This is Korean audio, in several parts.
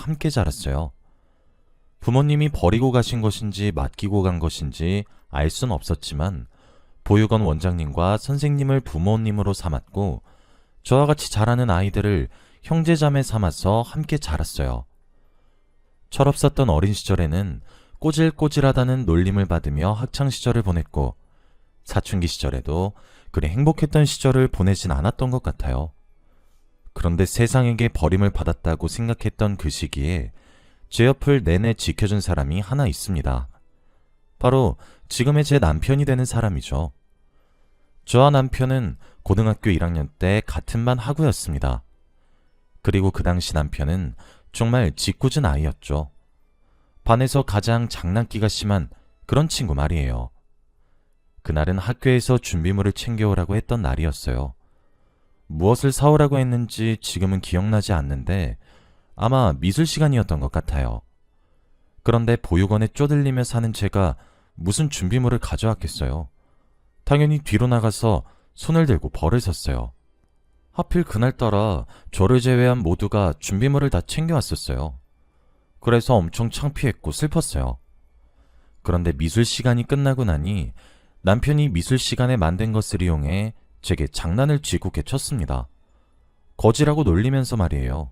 함께 자랐어요. 부모님이 버리고 가신 것인지 맡기고 간 것인지 알 순 없었지만 보육원 원장님과 선생님을 부모님으로 삼았고 저와 같이 자라는 아이들을 형제자매 삼아서 함께 자랐어요. 철없었던 어린 시절에는 꼬질꼬질하다는 놀림을 받으며 학창시절을 보냈고 사춘기 시절에도 그리 행복했던 시절을 보내진 않았던 것 같아요. 그런데 세상에게 버림을 받았다고 생각했던 그 시기에 제 옆을 내내 지켜준 사람이 하나 있습니다. 바로 지금의 제 남편이 되는 사람이죠. 저와 남편은 고등학교 1학년 때 같은 반 하구였습니다. 그리고 그 당시 남편은 정말 짓궂은 아이였죠. 반에서 가장 장난기가 심한 그런 친구 말이에요. 그날은 학교에서 준비물을 챙겨오라고 했던 날이었어요. 무엇을 사오라고 했는지 지금은 기억나지 않는데 아마 미술 시간이었던 것 같아요. 그런데 보육원에 쪼들리며 사는 제가 무슨 준비물을 가져왔겠어요. 당연히 뒤로 나가서 손을 들고 벌을 섰어요. 하필 그날따라 저를 제외한 모두가 준비물을 다 챙겨왔었어요. 그래서 엄청 창피했고 슬펐어요. 그런데 미술 시간이 끝나고 나니 남편이 미술 시간에 만든 것을 이용해 제게 장난을 쥐고게 쳤습니다. 거지라고 놀리면서 말이에요.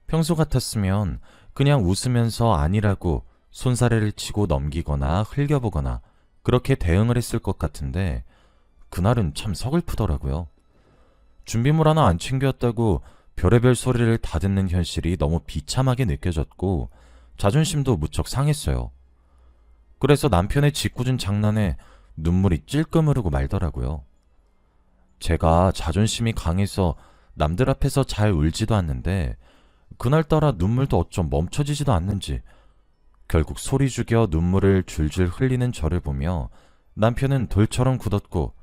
평소 같았으면 그냥 웃으면서 아니라고 손사래를 치고 넘기거나 흘겨보거나 그렇게 대응을 했을 것 같은데 그날은 참 서글프더라고요. 준비물 하나 안 챙겼다고 별의별 소리를 다 듣는 현실이 너무 비참하게 느껴졌고 자존심도 무척 상했어요. 그래서 남편의 짓궂은 장난에 눈물이 찔끔 흐르고 말더라고요. 제가 자존심이 강해서 남들 앞에서 잘 울지도 않는데 그날따라 눈물도 어쩜 멈춰지지도 않는지 결국 소리 죽여 눈물을 줄줄 흘리는 저를 보며 남편은 돌처럼 굳었고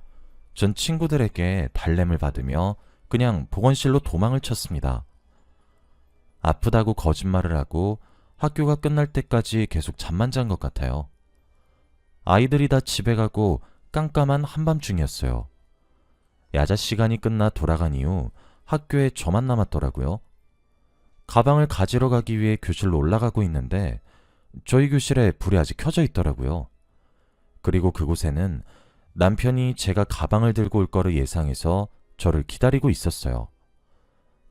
전 친구들에게 달램을 받으며 그냥 보건실로 도망을 쳤습니다. 아프다고 거짓말을 하고 학교가 끝날 때까지 계속 잠만 잔 것 같아요. 아이들이 다 집에 가고 깜깜한 한밤중이었어요. 야자 시간이 끝나 돌아간 이후 학교에 저만 남았더라고요. 가방을 가지러 가기 위해 교실로 올라가고 있는데 저희 교실에 불이 아직 켜져 있더라고요. 그리고 그곳에는 남편이 제가 가방을 들고 올 거를 예상해서 저를 기다리고 있었어요.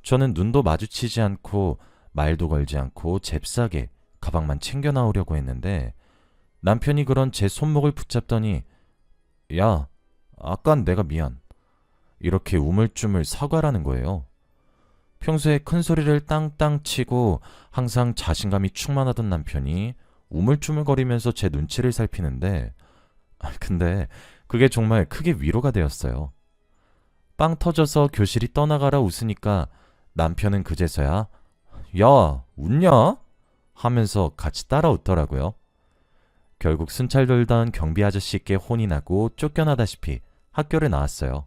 저는 눈도 마주치지 않고 말도 걸지 않고 잽싸게 가방만 챙겨 나오려고 했는데 남편이 그런 제 손목을 붙잡더니 야, 아깐 내가 미안. 이렇게 우물쭈물 사과라는 거예요. 평소에 큰 소리를 땅땅 치고 항상 자신감이 충만하던 남편이 우물쭈물거리면서 제 눈치를 살피는데 근데 그게 정말 크게 위로가 되었어요. 빵 터져서 교실이 떠나가라 웃으니까 남편은 그제서야 야, 웃냐? 하면서 같이 따라 웃더라고요. 결국 순찰 돌던 경비 아저씨께 혼이 나고 쫓겨나다시피 학교를 나왔어요.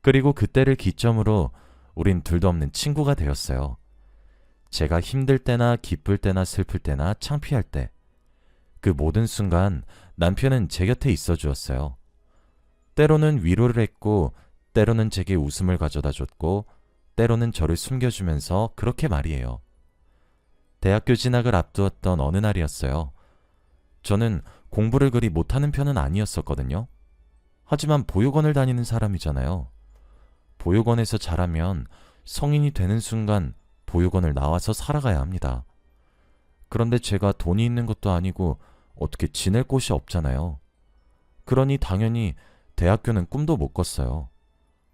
그리고 그때를 기점으로 우린 둘도 없는 친구가 되었어요. 제가 힘들 때나 기쁠 때나 슬플 때나 창피할 때 그 모든 순간 남편은 제 곁에 있어 주었어요. 때로는 위로를 했고 때로는 제게 웃음을 가져다 줬고 때로는 저를 숨겨주면서 그렇게 말이에요. 대학교 진학을 앞두었던 어느 날이었어요. 저는 공부를 그리 못하는 편은 아니었었거든요. 하지만 보육원을 다니는 사람이잖아요. 보육원에서 자라면 성인이 되는 순간 보육원을 나와서 살아가야 합니다. 그런데 제가 돈이 있는 것도 아니고 어떻게 지낼 곳이 없잖아요. 그러니 당연히 대학교는 꿈도 못 꿨어요.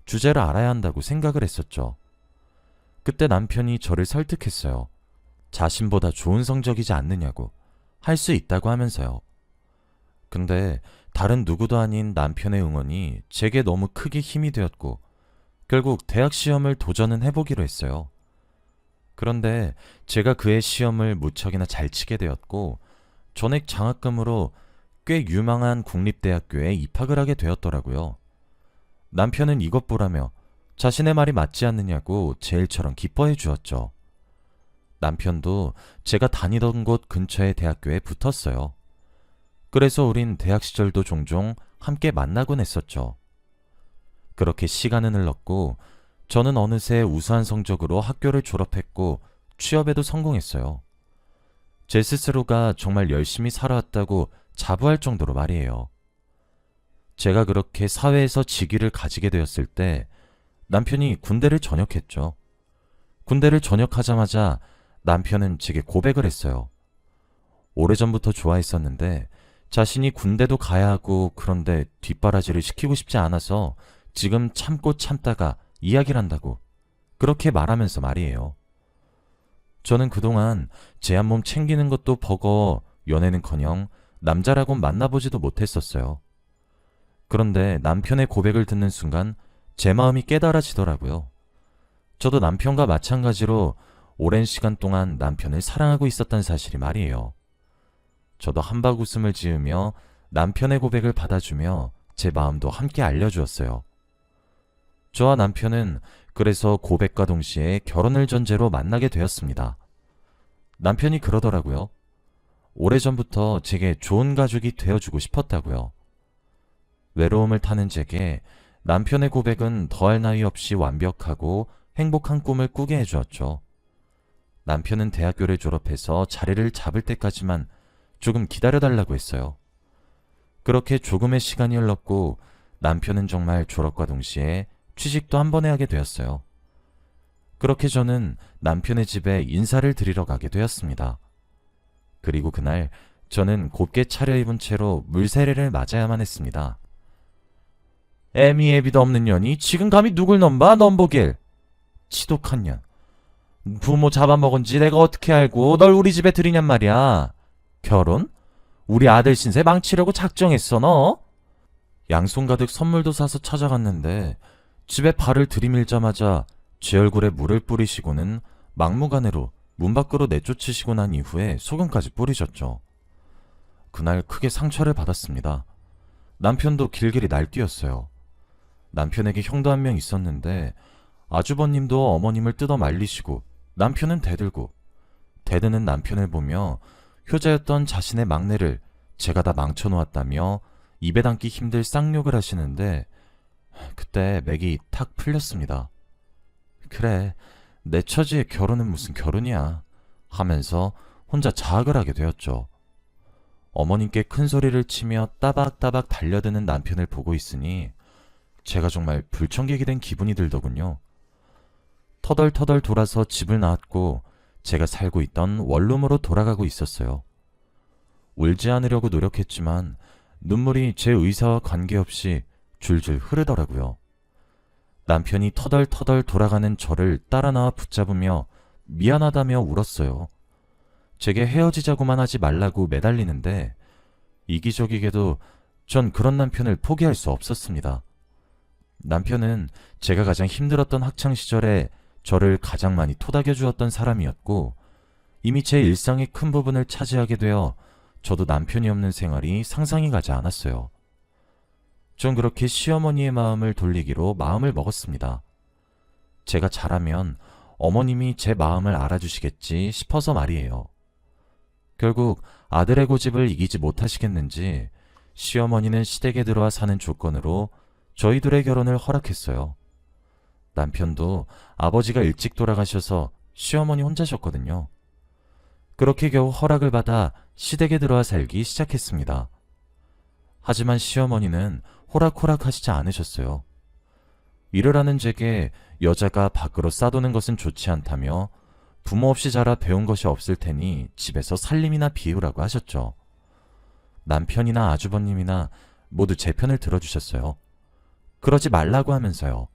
주제를 알아야 한다고 생각을 했었죠. 그때 남편이 저를 설득했어요. 자신보다 좋은 성적이지 않느냐고, 할 수 있다고 하면서요. 근데 다른 누구도 아닌 남편의 응원이 제게 너무 크게 힘이 되었고 결국 대학 시험을 도전은 해보기로 했어요. 그런데 제가 그의 시험을 무척이나 잘 치게 되었고 전액 장학금으로 꽤 유망한 국립대학교에 입학을 하게 되었더라고요. 남편은 이것 보라며 자신의 말이 맞지 않느냐고 제 일처럼 기뻐해 주었죠. 남편도 제가 다니던 곳 근처의 대학교에 붙었어요. 그래서 우린 대학 시절도 종종 함께 만나곤 했었죠. 그렇게 시간은 흘렀고 저는 어느새 우수한 성적으로 학교를 졸업했고 취업에도 성공했어요. 제 스스로가 정말 열심히 살아왔다고 자부할 정도로 말이에요. 제가 그렇게 사회에서 직위를 가지게 되었을 때 남편이 군대를 전역했죠. 군대를 전역하자마자 남편은 제게 고백을 했어요. 오래전부터 좋아했었는데 자신이 군대도 가야 하고 그런데 뒷바라지를 시키고 싶지 않아서 지금 참고 참다가 이야기를 한다고 그렇게 말하면서 말이에요. 저는 그동안 제 한 몸 챙기는 것도 버거워 연애는커녕 남자라곤 만나보지도 못했었어요. 그런데 남편의 고백을 듣는 순간 제 마음이 깨달아지더라고요. 저도 남편과 마찬가지로 오랜 시간 동안 남편을 사랑하고 있었던 사실이 말이에요. 저도 한박 웃음을 지으며 남편의 고백을 받아주며 제 마음도 함께 알려주었어요. 저와 남편은 그래서 고백과 동시에 결혼을 전제로 만나게 되었습니다. 남편이 그러더라고요. 오래전부터 제게 좋은 가족이 되어주고 싶었다고요. 외로움을 타는 제게 남편의 고백은 더할 나위 없이 완벽하고 행복한 꿈을 꾸게 해주었죠. 남편은 대학교를 졸업해서 자리를 잡을 때까지만 조금 기다려달라고 했어요. 그렇게 조금의 시간이 흘렀고 남편은 정말 졸업과 동시에 취직도 한 번에 하게 되었어요. 그렇게 저는 남편의 집에 인사를 드리러 가게 되었습니다. 그리고 그날 저는 곱게 차려입은 채로 물세례를 맞아야만 했습니다. 애미애비도 없는 년이 지금 감히 누굴 넘봐 넘보길. 치독한 년. 부모 잡아먹은 지 내가 어떻게 알고 널 우리 집에 들이냔 말이야. 결혼? 우리 아들 신세 망치려고 작정했어 너? 양손 가득 선물도 사서 찾아갔는데 집에 발을 들이밀자마자 제 얼굴에 물을 뿌리시고는 막무가내로 문 밖으로 내쫓으시고 난 이후에 소금까지 뿌리셨죠. 그날 크게 상처를 받았습니다. 남편도 길길이 날뛰었어요. 남편에게 형도 한 명 있었는데 아주버님도 어머님을 뜯어 말리시고 남편은 대들고 대드는 남편을 보며 효자였던 자신의 막내를 제가 다 망쳐놓았다며 입에 담기 힘들 쌍욕을 하시는데 그때 맥이 탁 풀렸습니다. 그래, 내 처지의 결혼은 무슨 결혼이야 하면서 혼자 자학을 하게 되었죠. 어머님께 큰 소리를 치며 따박따박 달려드는 남편을 보고 있으니 제가 정말 불청객이 된 기분이 들더군요. 터덜터덜 돌아서 집을 나왔고 제가 살고 있던 원룸으로 돌아가고 있었어요. 울지 않으려고 노력했지만 눈물이 제 의사와 관계없이 줄줄 흐르더라고요. 남편이 터덜터덜 돌아가는 저를 따라 나와 붙잡으며 미안하다며 울었어요. 제게 헤어지자고만 하지 말라고 매달리는데 이기적이게도 전 그런 남편을 포기할 수 없었습니다. 남편은 제가 가장 힘들었던 학창시절에 저를 가장 많이 토닥여 주었던 사람이었고 이미 제 일상의 큰 부분을 차지하게 되어 저도 남편이 없는 생활이 상상이 가지 않았어요. 전 그렇게 시어머니의 마음을 돌리기로 마음을 먹었습니다. 제가 잘하면 어머님이 제 마음을 알아주시겠지 싶어서 말이에요. 결국 아들의 고집을 이기지 못하시겠는지 시어머니는 시댁에 들어와 사는 조건으로 저희 둘의 결혼을 허락했어요. 남편도 아버지가 일찍 돌아가셔서 시어머니 혼자셨거든요. 그렇게 겨우 허락을 받아 시댁에 들어와 살기 시작했습니다. 하지만 시어머니는 호락호락 하시지 않으셨어요. 일을 하는 제게 여자가 밖으로 싸도는 것은 좋지 않다며 부모 없이 자라 배운 것이 없을 테니 집에서 살림이나 비우라고 하셨죠. 남편이나 아주버님이나 모두 제 편을 들어주셨어요. 그러지 말라고 하면서요.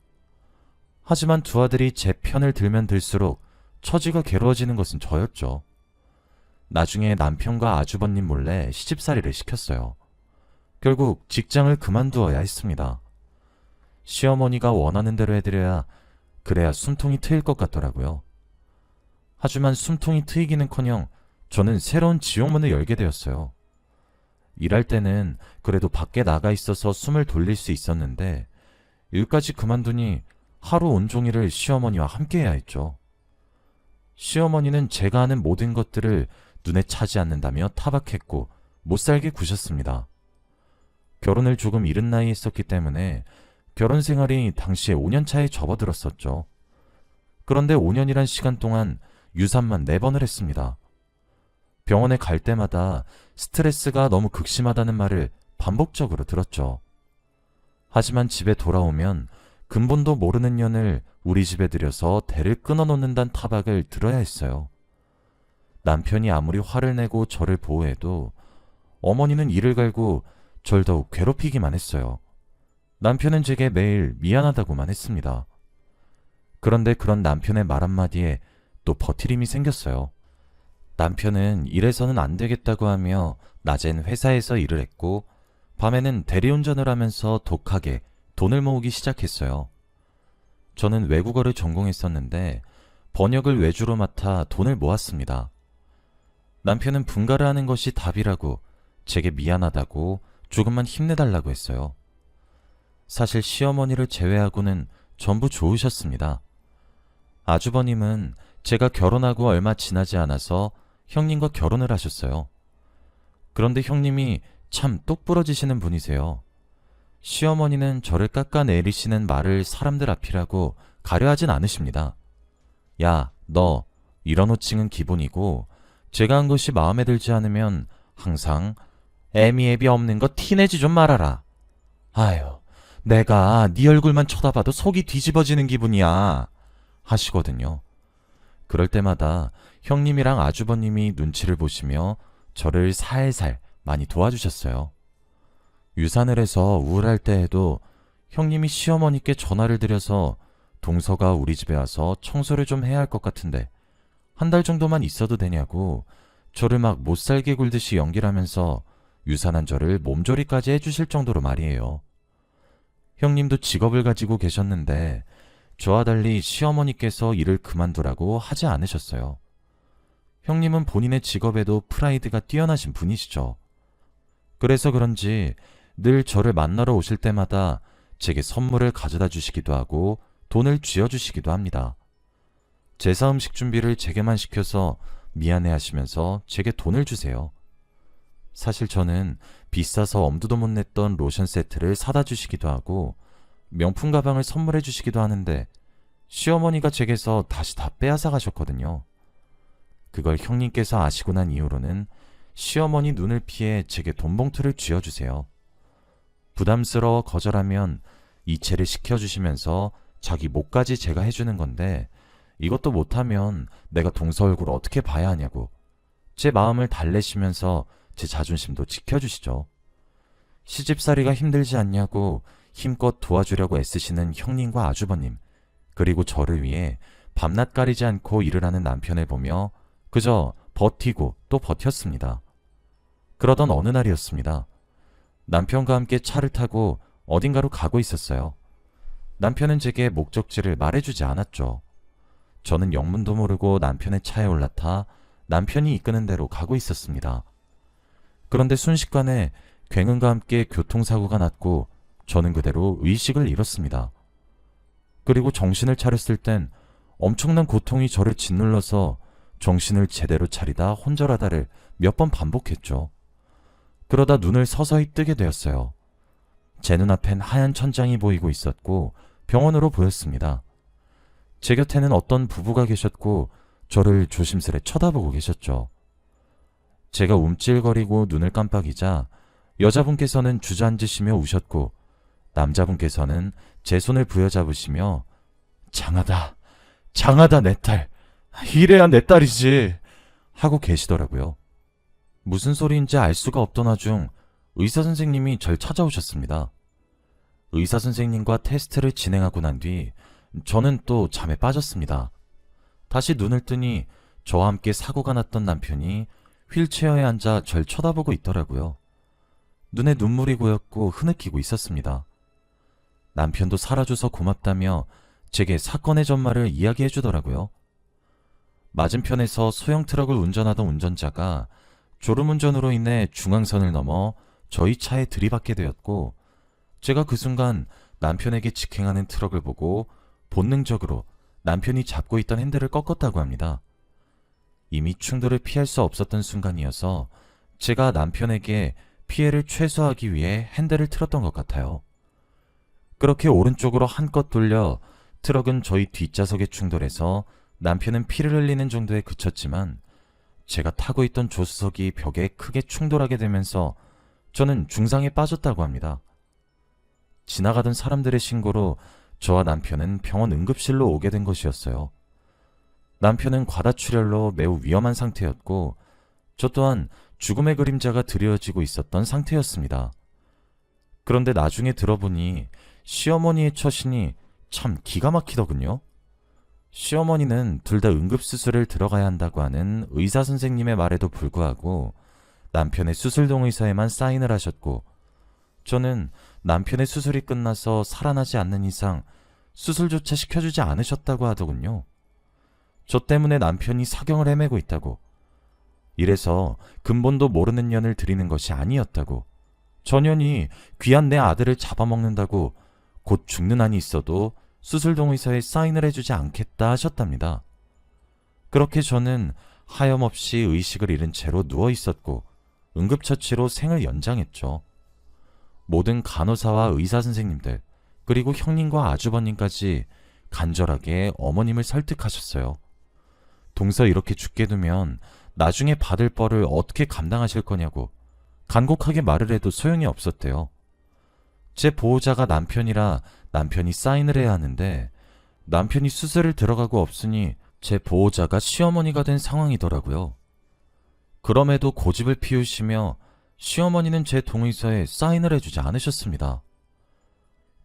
하지만 두 아들이 제 편을 들면 들수록 처지가 괴로워지는 것은 저였죠. 나중에 남편과 아주버님 몰래 시집살이를 시켰어요. 결국 직장을 그만두어야 했습니다. 시어머니가 원하는 대로 해드려야 그래야 숨통이 트일 것 같더라고요. 하지만 숨통이 트이기는커녕 저는 새로운 지옥문을 열게 되었어요. 일할 때는 그래도 밖에 나가 있어서 숨을 돌릴 수 있었는데 일까지 그만두니 하루 온종일을 시어머니와 함께해야 했죠. 시어머니는 제가 하는 모든 것들을 눈에 차지 않는다며 타박했고 못살게 구셨습니다. 결혼을 조금 이른 나이에 했었기 때문에 결혼 생활이 당시에 5년 차에 접어들었었죠. 그런데 5년이란 시간 동안 유산만 4번을 했습니다. 병원에 갈 때마다 스트레스가 너무 극심하다는 말을 반복적으로 들었죠. 하지만 집에 돌아오면 근본도 모르는 년을 우리 집에 들여서 대를 끊어놓는다는 타박을 들어야 했어요. 남편이 아무리 화를 내고 저를 보호해도 어머니는 이를 갈고 절 더욱 괴롭히기만 했어요. 남편은 제게 매일 미안하다고만 했습니다. 그런데 그런 남편의 말 한마디에 또 버티림이 생겼어요. 남편은 이래서는 안 되겠다고 하며 낮엔 회사에서 일을 했고 밤에는 대리운전을 하면서 독하게 돈을 모으기 시작했어요. 저는 외국어를 전공했었는데 번역을 외주로 맡아 돈을 모았습니다. 남편은 분가를 하는 것이 답이라고 제게 미안하다고 조금만 힘내달라고 했어요. 사실 시어머니를 제외하고는 전부 좋으셨습니다. 아주버님은 제가 결혼하고 얼마 지나지 않아서 형님과 결혼을 하셨어요. 그런데 형님이 참 똑부러지시는 분이세요. 시어머니는 저를 깎아내리시는 말을 사람들 앞이라고 가려하진 않으십니다. 야, 너 이런 호칭은 기본이고 제가 한 것이 마음에 들지 않으면 항상 애미애비 없는 거 티내지 좀 말아라. 아유, 내가 네 얼굴만 쳐다봐도 속이 뒤집어지는 기분이야 하시거든요. 그럴 때마다 형님이랑 아주버님이 눈치를 보시며 저를 살살 많이 도와주셨어요. 유산을 해서 우울할 때에도 형님이 시어머니께 전화를 드려서 동서가 우리 집에 와서 청소를 좀 해야 할 것 같은데 한 달 정도만 있어도 되냐고 저를 막 못살게 굴듯이 연기하면서 유산한 저를 몸조리까지 해주실 정도로 말이에요. 형님도 직업을 가지고 계셨는데 저와 달리 시어머니께서 일을 그만두라고 하지 않으셨어요. 형님은 본인의 직업에도 프라이드가 뛰어나신 분이시죠. 그래서 그런지 늘 저를 만나러 오실 때마다 제게 선물을 가져다 주시기도 하고 돈을 쥐어주시기도 합니다. 제사 음식 준비를 제게만 시켜서 미안해 하시면서 제게 돈을 주세요. 사실 저는 비싸서 엄두도 못 냈던 로션 세트를 사다 주시기도 하고 명품 가방을 선물해 주시기도 하는데 시어머니가 제게서 다시 다 빼앗아 가셨거든요. 그걸 형님께서 아시고 난 이후로는 시어머니 눈을 피해 제게 돈봉투를 쥐어주세요. 부담스러워 거절하면 이체를 시켜주시면서 자기 목까지 제가 해주는 건데 이것도 못하면 내가 동서 얼굴 어떻게 봐야 하냐고 제 마음을 달래시면서 제 자존심도 지켜주시죠. 시집살이가 힘들지 않냐고 힘껏 도와주려고 애쓰시는 형님과 아주버님, 그리고 저를 위해 밤낮 가리지 않고 일을 하는 남편을 보며 그저 버티고 또 버텼습니다. 그러던 어느 날이었습니다. 남편과 함께 차를 타고 어딘가로 가고 있었어요. 남편은 제게 목적지를 말해주지 않았죠. 저는 영문도 모르고 남편의 차에 올라타 남편이 이끄는 대로 가고 있었습니다. 그런데 순식간에 굉음과 함께 교통사고가 났고 저는 그대로 의식을 잃었습니다. 그리고 정신을 차렸을 땐 엄청난 고통이 저를 짓눌러서 정신을 제대로 차리다 혼절하다를 몇 번 반복했죠. 그러다 눈을 서서히 뜨게 되었어요. 제 눈앞엔 하얀 천장이 보이고 있었고 병원으로 보였습니다. 제 곁에는 어떤 부부가 계셨고 저를 조심스레 쳐다보고 계셨죠. 제가 움찔거리고 눈을 깜빡이자 여자분께서는 주저앉으시며 우셨고 남자분께서는 제 손을 부여잡으시며 장하다, 장하다 내 딸, 이래야 내 딸이지 하고 계시더라고요. 무슨 소리인지 알 수가 없던 와중 의사 선생님이 절 찾아오셨습니다. 의사 선생님과 테스트를 진행하고 난 뒤 저는 또 잠에 빠졌습니다. 다시 눈을 뜨니 저와 함께 사고가 났던 남편이 휠체어에 앉아 절 쳐다보고 있더라고요. 눈에 눈물이 고였고 흐느끼고 있었습니다. 남편도 살아줘서 고맙다며 제게 사건의 전말을 이야기해 주더라고요. 맞은편에서 소형 트럭을 운전하던 운전자가 졸음운전으로 인해 중앙선을 넘어 저희 차에 들이받게 되었고 제가 그 순간 남편에게 직행하는 트럭을 보고 본능적으로 남편이 잡고 있던 핸들을 꺾었다고 합니다. 이미 충돌을 피할 수 없었던 순간이어서 제가 남편에게 피해를 최소화하기 위해 핸들을 틀었던 것 같아요. 그렇게 오른쪽으로 한껏 돌려 트럭은 저희 뒷좌석에 충돌해서 남편은 피를 흘리는 정도에 그쳤지만 제가 타고 있던 조수석이 벽에 크게 충돌하게 되면서 저는 중상에 빠졌다고 합니다. 지나가던 사람들의 신고로 저와 남편은 병원 응급실로 오게 된 것이었어요. 남편은 과다출혈로 매우 위험한 상태였고 저 또한 죽음의 그림자가 드리워지고 있었던 상태였습니다. 그런데 나중에 들어보니 시어머니의 처신이 참 기가 막히더군요. 시어머니는 둘 다 응급수술을 들어가야 한다고 하는 의사 선생님의 말에도 불구하고 남편의 수술 동의서에만 사인을 하셨고 저는 남편의 수술이 끝나서 살아나지 않는 이상 수술조차 시켜주지 않으셨다고 하더군요. 저 때문에 남편이 사경을 헤매고 있다고, 이래서 근본도 모르는 년을 드리는 것이 아니었다고, 전현이 귀한 내 아들을 잡아먹는다고 곧 죽는 한이 있어도 수술 동의서에 사인을 해주지 않겠다 하셨답니다. 그렇게 저는 하염없이 의식을 잃은 채로 누워 있었고 응급처치로 생을 연장했죠. 모든 간호사와 의사 선생님들, 그리고 형님과 아주버님까지 간절하게 어머님을 설득하셨어요. 동서 이렇게 죽게 두면 나중에 받을 벌을 어떻게 감당하실 거냐고 간곡하게 말을 해도 소용이 없었대요. 제 보호자가 남편이라 남편이 사인을 해야 하는데 남편이 수술을 들어가고 없으니 제 보호자가 시어머니가 된 상황이더라고요. 그럼에도 고집을 피우시며 시어머니는 제 동의서에 사인을 해주지 않으셨습니다.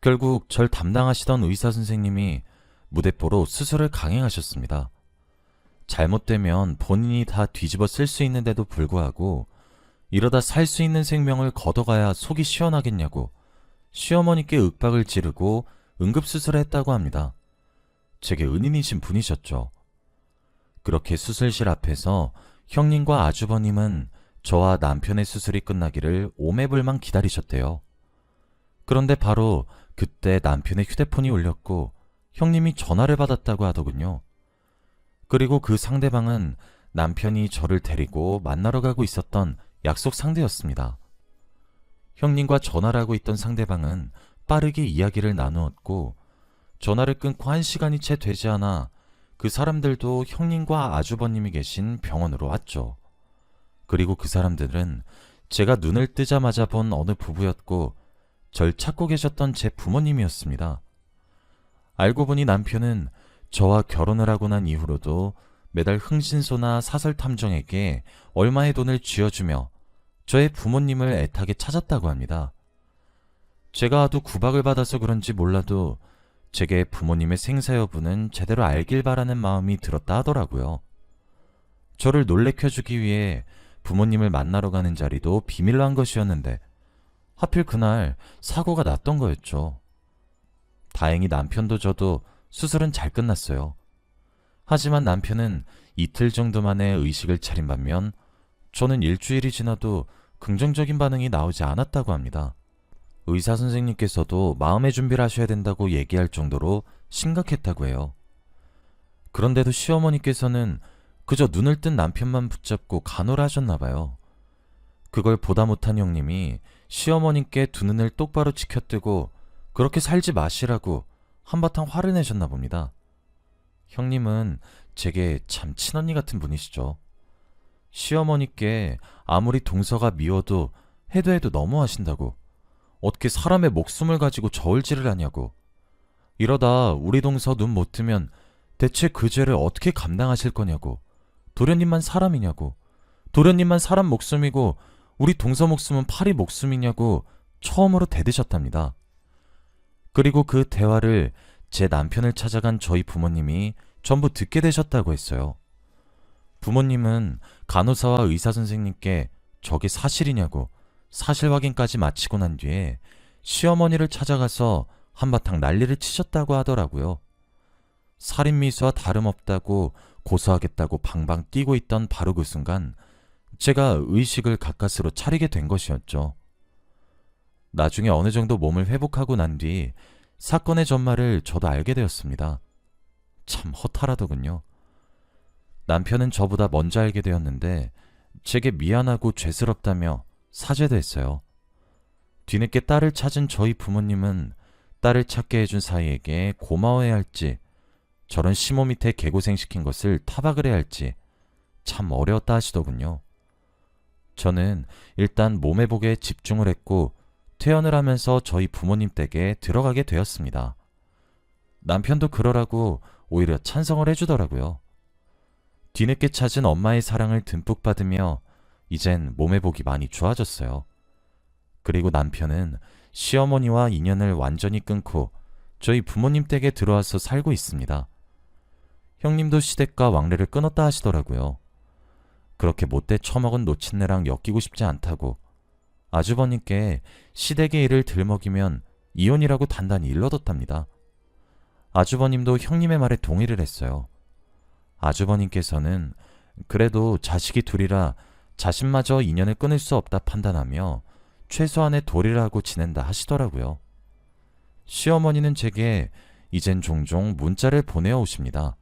결국 절 담당하시던 의사 선생님이 무대포로 수술을 강행하셨습니다. 잘못되면 본인이 다 뒤집어 쓸 수 있는데도 불구하고 이러다 살 수 있는 생명을 걷어가야 속이 시원하겠냐고 시어머니께 윽박을 지르고 응급수술을 했다고 합니다. 제게 은인이신 분이셨죠. 그렇게 수술실 앞에서 형님과 아주버님은 저와 남편의 수술이 끝나기를 오매불망 기다리셨대요. 그런데 바로 그때 남편의 휴대폰이 울렸고 형님이 전화를 받았다고 하더군요. 그리고 그 상대방은 남편이 저를 데리고 만나러 가고 있었던 약속 상대였습니다. 형님과 전화를 하고 있던 상대방은 빠르게 이야기를 나누었고 전화를 끊고 1시간이 채 되지 않아 그 사람들도 형님과 아주버님이 계신 병원으로 왔죠. 그리고 그 사람들은 제가 눈을 뜨자마자 본 어느 부부였고 절 찾고 계셨던 제 부모님이었습니다. 알고 보니 남편은 저와 결혼을 하고 난 이후로도 매달 흥신소나 사설탐정에게 얼마의 돈을 쥐어주며 저의 부모님을 애타게 찾았다고 합니다. 제가 하도 구박을 받아서 그런지 몰라도 제게 부모님의 생사 여부는 제대로 알길 바라는 마음이 들었다 하더라고요. 저를 놀래켜주기 위해 부모님을 만나러 가는 자리도 비밀로 한 것이었는데 하필 그날 사고가 났던 거였죠. 다행히 남편도 저도 수술은 잘 끝났어요. 하지만 남편은 이틀 정도 만에 의식을 차린 반면 저는 일주일이 지나도 긍정적인 반응이 나오지 않았다고 합니다. 의사 선생님께서도 마음의 준비를 하셔야 된다고 얘기할 정도로 심각했다고 해요. 그런데도 시어머니께서는 그저 눈을 뜬 남편만 붙잡고 간호를 하셨나 봐요. 그걸 보다 못한 형님이 시어머님께 두 눈을 똑바로 치켜뜨고 그렇게 살지 마시라고 한바탕 화를 내셨나 봅니다. 형님은 제게 참 친언니 같은 분이시죠. 시어머니께 아무리 동서가 미워도 해도 너무하신다고, 어떻게 사람의 목숨을 가지고 저울질을 하냐고, 이러다 우리 동서 눈 못 뜨면 대체 그 죄를 어떻게 감당하실 거냐고, 도련님만 사람이냐고, 도련님만 사람 목숨이고 우리 동서 목숨은 파리 목숨이냐고 처음으로 대드셨답니다. 그리고 그 대화를 제 남편을 찾아간 저희 부모님이 전부 듣게 되셨다고 했어요. 부모님은 간호사와 의사 선생님께 저게 사실이냐고 사실 확인까지 마치고 난 뒤에 시어머니를 찾아가서 한바탕 난리를 치셨다고 하더라고요. 살인미수와 다름없다고 고소하겠다고 방방 뛰고 있던 바로 그 순간 제가 의식을 가까스로 차리게 된 것이었죠. 나중에 어느 정도 몸을 회복하고 난 뒤 사건의 전말을 저도 알게 되었습니다. 참 허탈하더군요. 남편은 저보다 먼저 알게 되었는데 제게 미안하고 죄스럽다며 사죄도 했어요. 뒤늦게 딸을 찾은 저희 부모님은 딸을 찾게 해준 사이에게 고마워해야 할지 저런 시모 밑에 개고생시킨 것을 타박을 해야 할지 참 어려웠다 하시더군요. 저는 일단 몸회복에 집중을 했고 퇴원을 하면서 저희 부모님 댁에 들어가게 되었습니다. 남편도 그러라고 오히려 찬성을 해주더라고요. 뒤늦게 찾은 엄마의 사랑을 듬뿍 받으며 이젠 몸회복이 많이 좋아졌어요. 그리고 남편은 시어머니와 인연을 완전히 끊고 저희 부모님 댁에 들어와서 살고 있습니다. 형님도 시댁과 왕래를 끊었다 하시더라고요. 그렇게 못돼 처먹은 노친네랑 엮이고 싶지 않다고 아주버님께 시댁의 일을 들먹이면 이혼이라고 단단히 일러뒀답니다. 아주버님도 형님의 말에 동의를 했어요. 아주버님께서는 그래도 자식이 둘이라 자신마저 인연을 끊을 수 없다 판단하며 최소한의 도리를 하고 지낸다 하시더라고요. 시어머니는 제게 이젠 종종 문자를 보내어 오십니다.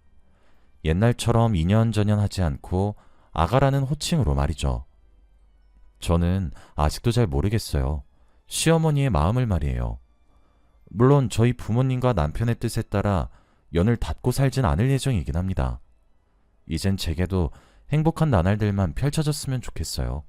옛날처럼 이년저년 하지 않고 아가라는 호칭으로 말이죠. 저는 아직도 잘 모르겠어요. 시어머니의 마음을 말이에요. 물론 저희 부모님과 남편의 뜻에 따라 연을 닫고 살진 않을 예정이긴 합니다. 이젠 제게도 행복한 나날들만 펼쳐졌으면 좋겠어요.